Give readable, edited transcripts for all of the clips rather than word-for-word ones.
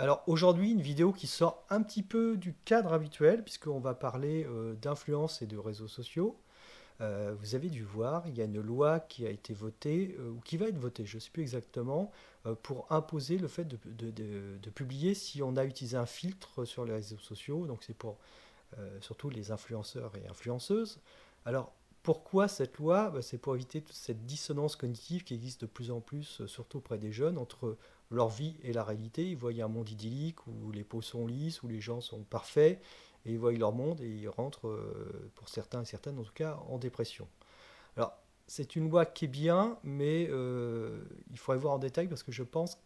Alors aujourd'hui, une vidéo qui sort un petit peu du cadre habituel, puisqu'on va parler d'influence et de réseaux sociaux. Vous avez dû voir, il y a une loi qui a été votée, ou qui va être votée, je ne sais plus exactement, pour imposer le fait de publier si on a utilisé un filtre sur les réseaux sociaux. Donc c'est pour surtout les influenceurs et influenceuses. Alors, pourquoi cette loi? C'est pour éviter toute cette dissonance cognitive qui existe de plus en plus, surtout auprès des jeunes, entre leur vie et la réalité. Ils voient un monde idyllique où les peaux sont lisses, où les gens sont parfaits, et ils voient leur monde et ils rentrent, pour certains et certaines en tout cas, en dépression. Alors, c'est une loi qui est bien, mais il faudrait voir en détail parce que je pense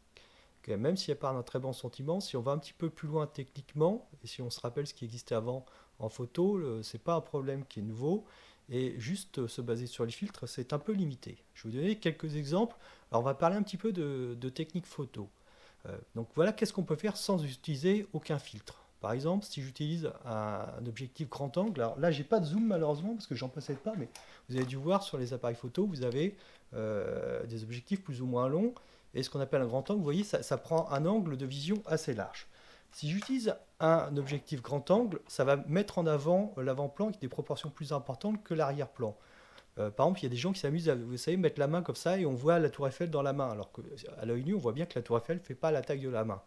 que même s'il n'y a pas un très bon sentiment, si on va un petit peu plus loin techniquement, et si on se rappelle ce qui existait avant en photo, c'est pas un problème qui est nouveau, et juste se baser sur les filtres, c'est un peu limité. Je vais vous donner quelques exemples. Alors on va parler un petit peu de technique photo. Donc voilà, qu'est-ce qu'on peut faire sans utiliser aucun filtre. Par exemple, si j'utilise un objectif grand angle, alors là j'ai pas de zoom malheureusement parce que j'en possède pas, mais vous avez dû voir sur les appareils photo, vous avez des objectifs plus ou moins longs, et ce qu'on appelle un grand angle, vous voyez, ça prend un angle de vision assez large. Si j'utilise un objectif grand angle, ça va mettre en avant l'avant-plan avec des proportions plus importantes que l'arrière-plan. Par exemple, il y a des gens qui s'amusent à, vous savez, mettre la main comme ça et on voit la tour Eiffel dans la main, alors qu'à l'œil nu, on voit bien que la tour Eiffel ne fait pas la taille de la main.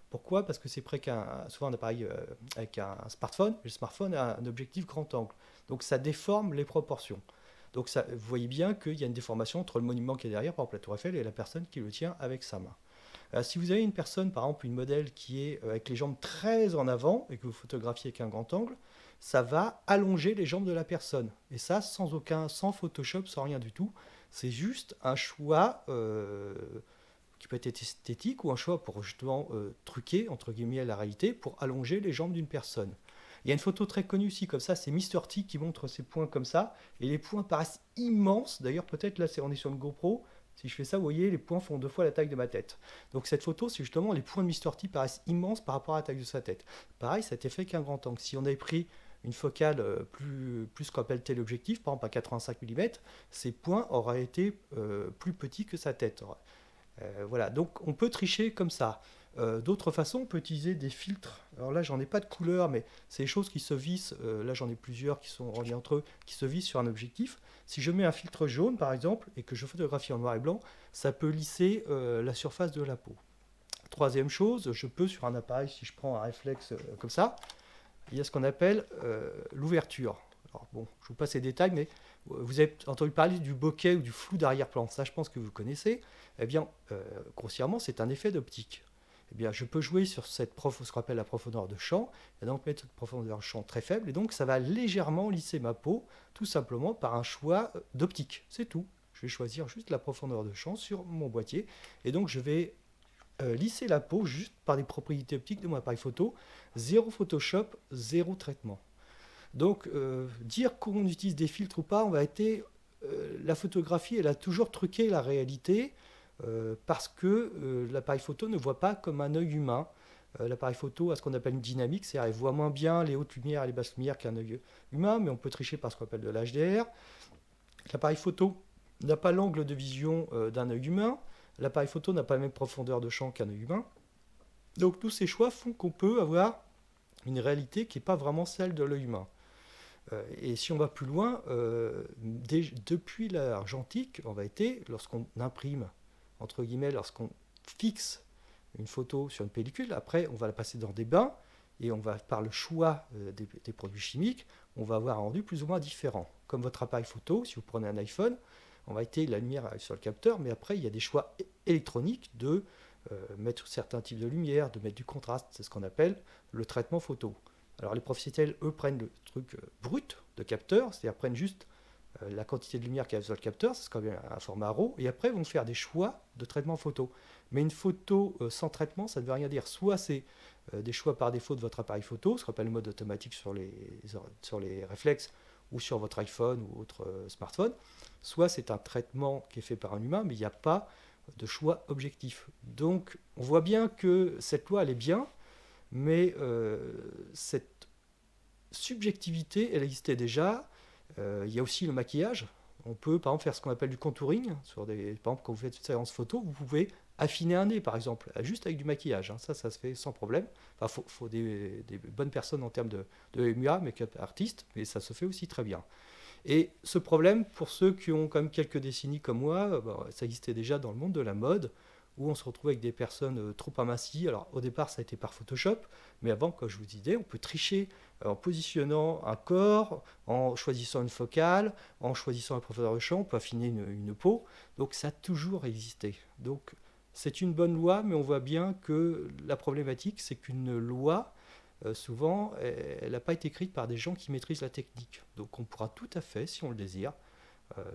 Pourquoi? Parce que c'est près souvent un appareil avec un smartphone, et le smartphone a un objectif grand angle. Donc ça déforme les proportions. Donc ça, vous voyez bien qu'il y a une déformation entre le monument qui est derrière, par exemple la tour Eiffel, et la personne qui le tient avec sa main. Si vous avez une personne, par exemple une modèle qui est avec les jambes très en avant et que vous photographiez avec un grand angle, ça va allonger les jambes de la personne. Et ça, sans Photoshop, sans rien du tout. C'est juste un choix qui peut être esthétique ou un choix pour justement truquer, entre guillemets, la réalité, pour allonger les jambes d'une personne. Il y a une photo très connue aussi, comme ça, c'est Mister T qui montre ses poings comme ça, et les poings paraissent immenses. D'ailleurs, peut-être là, on est sur une GoPro. Si je fais ça, vous voyez, les poings font 2 fois la taille de ma tête. Donc cette photo, c'est justement les poings de Mister T paraissent immenses par rapport à la taille de sa tête. Pareil, ça a été fait qu'un grand angle. Si on avait pris une focale plus qu'on appelle téléobjectif, par exemple à 85 mm, ses poings auraient été plus petits que sa tête. Voilà, donc on peut tricher comme ça. D'autres façons, on peut utiliser des filtres. Alors là, j'en ai pas de couleur, mais c'est des choses qui se vissent. Là, j'en ai plusieurs qui sont reliés entre eux, qui se vissent sur un objectif. Si je mets un filtre jaune, par exemple, et que je photographie en noir et blanc, ça peut lisser la surface de la peau. Troisième chose, je peux sur un appareil, si je prends un réflexe comme ça, il y a ce qu'on appelle l'ouverture. Alors bon, je vous passe les détails, mais vous avez entendu parler du bokeh ou du flou d'arrière-plan. Ça, je pense que vous connaissez. Eh bien, grossièrement, c'est un effet d'optique. Eh bien, je peux jouer sur ce qu'on appelle la profondeur de champ, et donc mettre une profondeur de champ très faible, et donc ça va légèrement lisser ma peau, tout simplement par un choix d'optique. C'est tout. Je vais choisir juste la profondeur de champ sur mon boîtier, et donc je vais lisser la peau juste par des propriétés optiques de mon appareil photo. Zéro Photoshop, zéro traitement. Donc, dire qu'on utilise des filtres ou pas, on va être. La photographie, elle a toujours truqué la réalité parce que l'appareil photo ne voit pas comme un œil humain. L'appareil photo a ce qu'on appelle une dynamique, c'est-à-dire il voit moins bien les hautes lumières et les basses lumières qu'un œil humain, mais on peut tricher par ce qu'on appelle de l'HDR. L'appareil photo n'a pas l'angle de vision d'un œil humain. L'appareil photo n'a pas la même profondeur de champ qu'un œil humain. Donc tous ces choix font qu'on peut avoir une réalité qui n'est pas vraiment celle de l'œil humain. Et si on va plus loin, depuis l'argentique, on va être, lorsqu'on imprime, entre guillemets, lorsqu'on fixe une photo sur une pellicule, après on va la passer dans des bains, et on va, par le choix des produits chimiques, on va avoir un rendu plus ou moins différent. Comme votre appareil photo, si vous prenez un iPhone, on va être la lumière sur le capteur, mais après il y a des choix électroniques de mettre certains types de lumière, de mettre du contraste, c'est ce qu'on appelle le traitement photo. Alors les professionnels, eux, prennent le truc brut de capteur, c'est-à-dire prennent juste la quantité de lumière qu'il y a sur le capteur, c'est comme un format RAW, et après vont faire des choix de traitement photo. Mais une photo sans traitement, ça ne veut rien dire. Soit c'est des choix par défaut de votre appareil photo, ce qu'on appelle le mode automatique sur les réflexes ou sur votre iPhone ou autre smartphone, soit c'est un traitement qui est fait par un humain, mais il n'y a pas de choix objectif. Donc on voit bien que cette loi, elle est bien, mais cette subjectivité, elle existait déjà. Il y a aussi le maquillage. On peut par exemple faire ce qu'on appelle du contouring. Par exemple, quand vous faites une séance photo, vous pouvez affiner un nez, par exemple, juste avec du maquillage, hein. Ça se fait sans problème. Enfin, faut des bonnes personnes en termes de MUA, make-up artist, mais ça se fait aussi très bien. Et ce problème, pour ceux qui ont quand même quelques décennies comme moi, ça existait déjà dans le monde de la mode, où on se retrouve avec des personnes trop amincies. Alors au départ, ça a été par Photoshop, mais avant, comme je vous disais, on peut tricher en positionnant un corps, en choisissant une focale, en choisissant un profondeur de champ, on peut affiner une peau. Donc ça a toujours existé. Donc c'est une bonne loi, mais on voit bien que la problématique, c'est qu'une loi, souvent, elle n'a pas été écrite par des gens qui maîtrisent la technique. Donc on pourra tout à fait, si on le désire,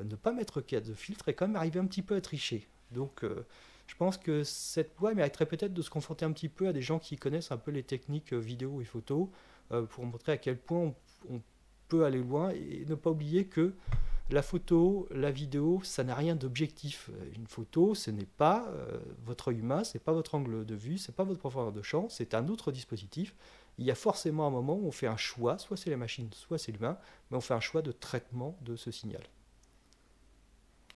ne pas mettre de filtre et quand même arriver un petit peu à tricher. Donc je pense que cette loi mériterait peut-être de se confronter un petit peu à des gens qui connaissent un peu les techniques vidéo et photo pour montrer à quel point on peut aller loin et ne pas oublier que la photo, la vidéo, ça n'a rien d'objectif. Une photo, ce n'est pas votre œil humain, ce n'est pas votre angle de vue, ce n'est pas votre profondeur de champ, c'est un autre dispositif. Il y a forcément un moment où on fait un choix, soit c'est la machine, soit c'est l'humain, mais on fait un choix de traitement de ce signal.